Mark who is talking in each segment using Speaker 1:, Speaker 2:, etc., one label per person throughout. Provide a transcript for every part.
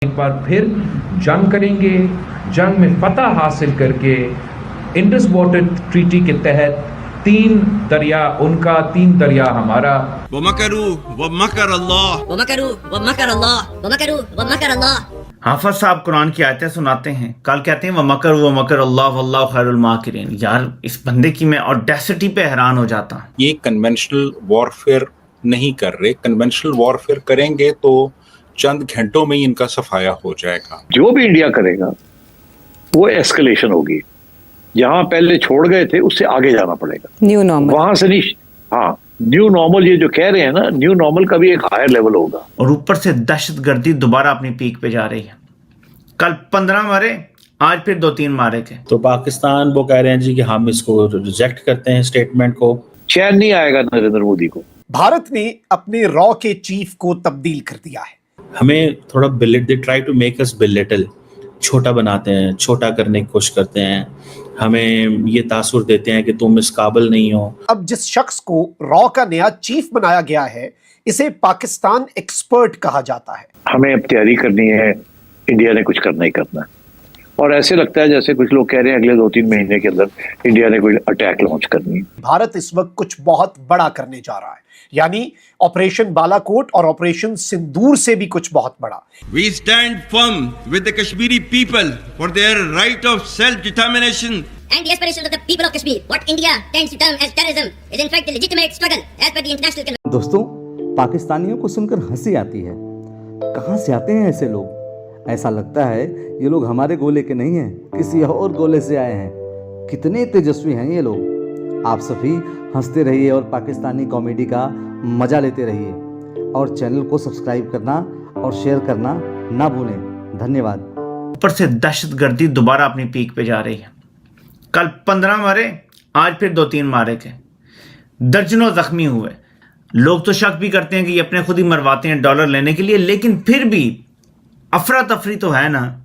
Speaker 1: एक बार फिर जंग करेंगे, जंग में फतह हासिल करके इंडस वाटर ट्रीटी के तहत 3 दरिया उनका, 3 दरिया हमारा।
Speaker 2: वो मकरू वो मकर अल्लाह,
Speaker 3: वो मकरू वो मकर अल्लाह, वो मकरू वो मकर अल्लाह।
Speaker 4: हाफिज साहब कुरान की आयतें सुनाते हैं, कल कहते हैं वो मकर अल्लाह वल्लाहु खैरुल माकिरीन। यार इस बंदे की मैं ऑडेसिटी पे हैरान हो जाता हूँ।
Speaker 5: ये कन्वेंशनल वॉरफेयर नहीं कर रहे, कन्वेंशनल वॉरफेयर करेंगे तो चंद घंटों में ही इनका सफाया हो जाएगा।
Speaker 6: जो भी इंडिया करेगा वो एस्केलेशन होगी, जहां पहले छोड़ गए थे उससे आगे जाना पड़ेगा,
Speaker 7: न्यू नॉर्मल
Speaker 6: वहां से नहीं। हाँ, न्यू नॉर्मल ये जो कह रहे हैं ना, न्यू नॉर्मल का भी एक हायर लेवल होगा।
Speaker 4: और ऊपर से दहशतगर्दी दोबारा अपनी पीक पे जा रही है। कल 15 मारे, आज फिर 2-3 मारे थे।
Speaker 8: तो पाकिस्तान वो कह रहे हैं जी कि हम इसको रिजेक्ट करते हैं, स्टेटमेंट को।
Speaker 6: चैन नहीं आएगा नरेंद्र मोदी को।
Speaker 9: भारत ने अपने रॉ के चीफ को तब्दील कर दिया है।
Speaker 8: हमें थोड़ा they try to make us belittle, छोटा बनाते हैं, छोटा करने की कोशिश करते हैं, हमें ये तासुर देते हैं कि तुम इस काबिल नहीं हो।
Speaker 9: अब जिस शख्स को रॉ का नया चीफ बनाया गया है, इसे पाकिस्तान एक्सपर्ट कहा जाता है।
Speaker 6: हमें अब तैयारी करनी है, इंडिया ने कुछ करना ही करना है। और ऐसे लगता है जैसे कुछ लोग कह रहे हैं अगले 2-3 महीने के अंदर इंडिया ने कोई अटैक लॉन्च करनी है।
Speaker 9: भारत इस वक्त कुछ बहुत बड़ा करने जा रहा है, यानी ऑपरेशन बालाकोट और ऑपरेशन सिंदूर से भी कुछ बहुत बड़ा।
Speaker 2: We stand firm with the Kashmiri people for their right of self-determination
Speaker 3: And the aspirations of the people of Kashmir. What India tends to term as terrorism is in fact a legitimate struggle as per the international convention.
Speaker 10: दोस्तों, पाकिस्तानियों को सुनकर हंसी आती है। कहाँ से आते हैं ऐसे लोग? ऐसा लगता है ये लोग हमारे गोले के नहीं हैं, किसी और गोले से आए हैं। कितने तेजस्वी हैं ये लोग। आप सभी हंसते रहिए और पाकिस्तानी कॉमेडी का मजा लेते रहिए, और चैनल को सब्सक्राइब करना और शेयर करना ना भूलें। धन्यवाद।
Speaker 4: ऊपर से दहशतगर्दी दोबारा अपनी पीक पे जा रही है। कल 15 मारे, आज फिर 2-3 मारे थे। दर्जनों जख्मी हुए। लोग तो शक भी करते हैं कि ये अपने खुद ही मरवाते हैं डॉलर लेने के लिए, लेकिन फिर भी अफरा तफरी तो है ना,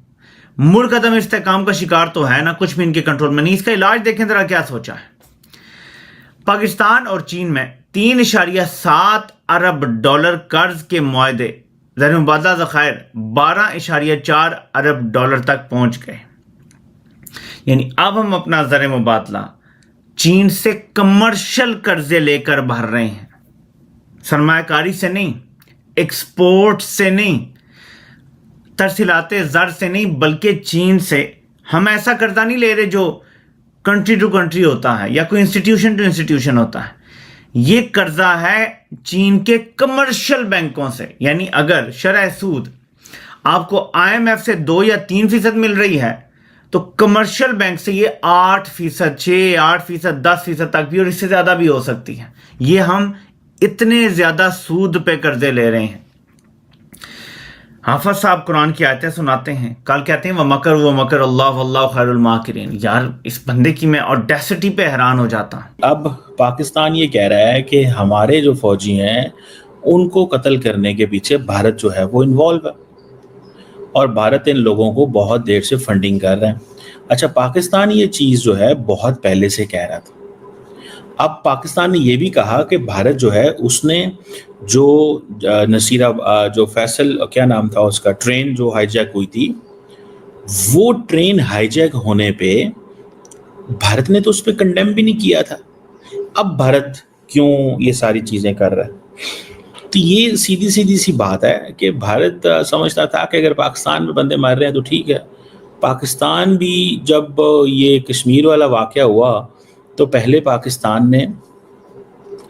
Speaker 4: मुड़कदम इस्तेकाम का शिकार तो है ना, कुछ भी इनके कंट्रोल में नहीं। इसका इलाज देखें जरा क्या सोचा है। पाकिस्तान और चीन में 3.7 अरब डॉलर कर्ज के मुआहदे, ज़र मुबादला ज़खायर 12.4 अरब डॉलर तक पहुंच गए। यानी अब हम अपना ज़र मुबादला चीन से कमर्शियल कर्जे लेकर भर रहे हैं, सरमायाकारी से नहीं, एक्सपोर्ट से नहीं, तरसीलाते ज़र से नहीं, बल्कि चीन से। हम ऐसा कर्जा नहीं ले रहे जो कंट्री टू कंट्री होता है या कोई इंस्टीट्यूशन टू इंस्टीट्यूशन होता है। ये कर्जा है चीन के कमर्शियल बैंकों से। यानी अगर शरह सूद आपको IMF से 2 या 3% मिल रही है, तो कमर्शियल बैंक से ये 8%, 6, 8%, 10% तक भी, और इससे ज़्यादा भी हो सकती है। ये हम इतने ज़्यादा सूद पे कर्जे ले रहे हैं। हाफिज साहब कुरान की आयतें सुनाते हैं, कल कहते हैं वो मकर अल्लाह वल्लाहु खैरुल माकिरीन। यार इस बंदे की मैं ऑडेसिटी पे हैरान हो जाता हूँ।
Speaker 8: अब पाकिस्तान ये कह रहा है कि हमारे जो फौजी हैं उनको कत्ल करने के पीछे भारत जो है वो इन्वॉल्व है, और भारत इन लोगों को बहुत देर से फंडिंग कर रहा है। अच्छा, पाकिस्तान ये चीज़ जो है बहुत पहले से कह रहा था। अब पाकिस्तान ने ये भी कहा कि भारत जो है उसने जो नसीरा जो फैसल क्या नाम था उसका, ट्रेन जो हाईजैक हुई थी, वो ट्रेन हाईजैक होने पे भारत ने तो उस पर कंडेम भी नहीं किया था। अब भारत क्यों ये सारी चीज़ें कर रहा है? तो ये सीधी सी बात है कि भारत समझता था कि अगर पाकिस्तान में बंदे मार रहे हैं तो ठीक है। पाकिस्तान भी जब ये कश्मीर वाला वाक़या हुआ तो पहले पाकिस्तान ने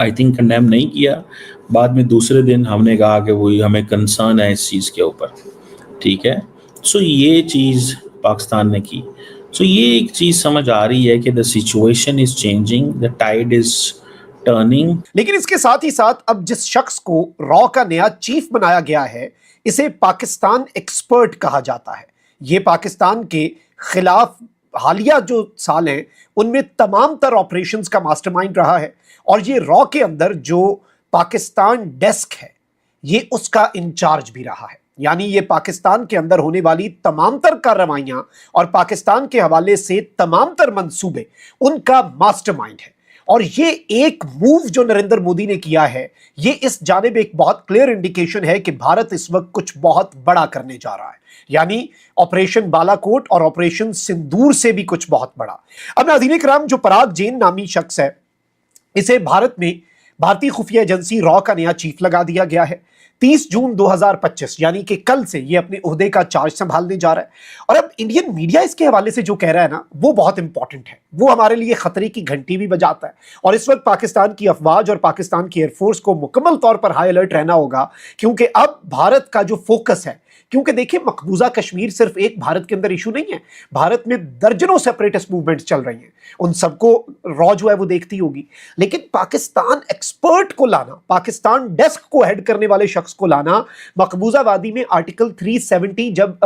Speaker 8: आई थिंक कंडेम नहीं किया, बाद में दूसरे दिन हमने कहा कि वही हमें कंसर्न है इस चीज़ के ऊपर, ठीक है। सो ये चीज़ पाकिस्तान ने की। सो ये एक चीज़ समझ आ रही है कि the situation is changing, the tide is turning.
Speaker 9: लेकिन इसके साथ ही साथ अब जिस शख्स को रॉ का नया चीफ बनाया गया है, इसे पाकिस्तान एक्सपर्ट कहा जाता है। ये पाकिस्तान के खिलाफ हालिया जो साल हैं उनमें तमाम तर ऑपरेशंस का मास्टरमाइंड रहा है, और ये रॉ के अंदर जो पाकिस्तान डेस्क है ये उसका इंचार्ज भी रहा है। यानी ये पाकिस्तान के अंदर होने वाली तमाम तर कार्रवाइयां और पाकिस्तान के हवाले से तमाम तर मंसूबे उनका मास्टरमाइंड है। और ये एक मूव जो नरेंद्र मोदी ने किया है, ये इस जानिब एक बहुत क्लियर इंडिकेशन है कि भारत इस वक्त कुछ बहुत बड़ा करने जा रहा है, यानी ऑपरेशन बालाकोट और ऑपरेशन सिंदूर से भी कुछ बहुत बड़ा। अब नाज़रीन इकराम, जो पराग जैन नामी शख्स है, इसे भारत में भारतीय खुफिया एजेंसी रॉ का नया चीफ लगा दिया गया है। 30 जून 2025 यानी कि कल से ये अपने ओहदे का चार्ज संभालने जा रहा है। और अब इंडियन मीडिया इसके हवाले से जो कह रहा है ना, वो बहुत इंपॉर्टेंट है, वो हमारे लिए खतरे की घंटी भी बजाता है। और इस वक्त पाकिस्तान की अफवाज और पाकिस्तान की एयरफोर्स को मुकम्मल तौर पर हाई अलर्ट रहना होगा, क्योंकि अब भारत का जो फोकस है, क्योंकि देखिए मकबूजा कश्मीर सिर्फ एक भारत के अंदर इशू नहीं है, भारत में दर्जनों सेपरेटिस्ट मूवमेंट्स चल रही हैं, उन सबको रॉ जो है वो देखती होगी। लेकिन पाकिस्तान एक्सपर्ट को लाना, पाकिस्तान डेस्क को हेड करने वाले शख्स को लाना, मकबूजा वादी में आर्टिकल 370 जब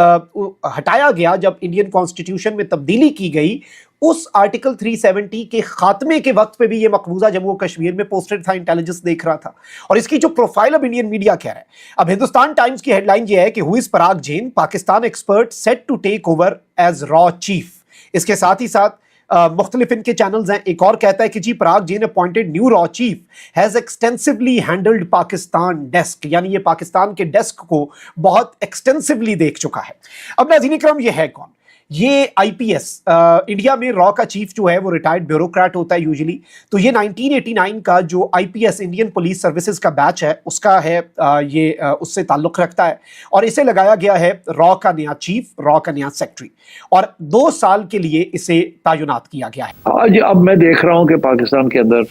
Speaker 9: हटाया गया, जब इंडियन कॉन्स्टिट्यूशन में तब्दीली की गई, उस आर्टिकल 370 के खात्मे के वक्त पे भी ये मकबूजा जम्मू कश्मीर में पोस्टेड था, इंटेलिजेंस देख रहा था। और इसकी जो प्रोफाइल अब इंडियन मीडिया कह रहा है, अब हिंदुस्तान टाइम्स की हेडलाइन ये है कि who is Parag Jain, Pakistan expert set to take over as रॉ चीफ। इसके साथ ही साथ मुख्तलिफ इनके चैनल्स हैं, एक और कहता है कि जी पराग जैन अपॉइंटेड न्यू रॉ chief has extensively handled Pakistan desk, यानी ये पाकिस्तान के डेस्क को बहुत एक्सटेंसिवली देख चुका है। अब नाज़रीन इकराम, ये है कौन? ये आईपीएस, इंडिया में रॉ का चीफ जो है वो रिटायर्ड ब्यूरोक्रेट होता है यूजुअली। तो ये 1989 का जो आईपीएस इंडियन पुलिस सर्विसेज का बैच है, उसका है, ये उससे ताल्लुक रखता है। और इसे लगाया गया है रॉ का नया चीफ, रॉ का नया सेक्रेटरी, और 2 साल के लिए इसे तैनात किया गया है।
Speaker 6: आज अब मैं देख रहा हूं कि पाकिस्तान के अंदर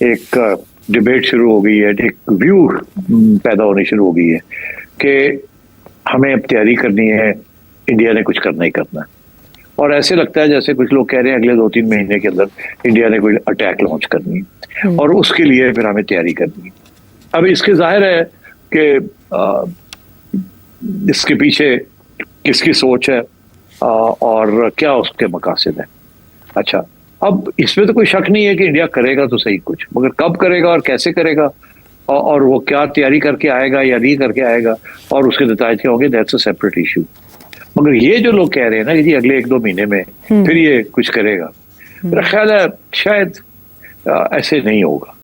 Speaker 6: एक डिबेट शुरू हो गई है, एक व्यू पैदा होनी शुरू हो गई है कि हमें अब तैयारी करनी है, इंडिया ने कुछ करना ही करना है। और ऐसे लगता है जैसे कुछ लोग कह रहे हैं अगले 2-3 महीने के अंदर इंडिया ने कोई अटैक लॉन्च करनी है और उसके लिए फिर हमें तैयारी करनी है। अब इसके जाहिर है कि इसके पीछे किसकी सोच है और क्या उसके मकासद है। अच्छा, अब इसमें तो कोई शक नहीं है कि इंडिया करेगा तो सही कुछ, मगर कब करेगा और कैसे करेगा और वो क्या तैयारी करके आएगा या नहीं करके आएगा और उसके नतीजे क्या होंगे, दैट्स अ सेपरेट इशू। मगर ये जो लोग कह रहे हैं ना कि जी अगले 1-2 महीने में फिर ये कुछ करेगा, मेरा ख्याल है शायद ऐसे नहीं होगा।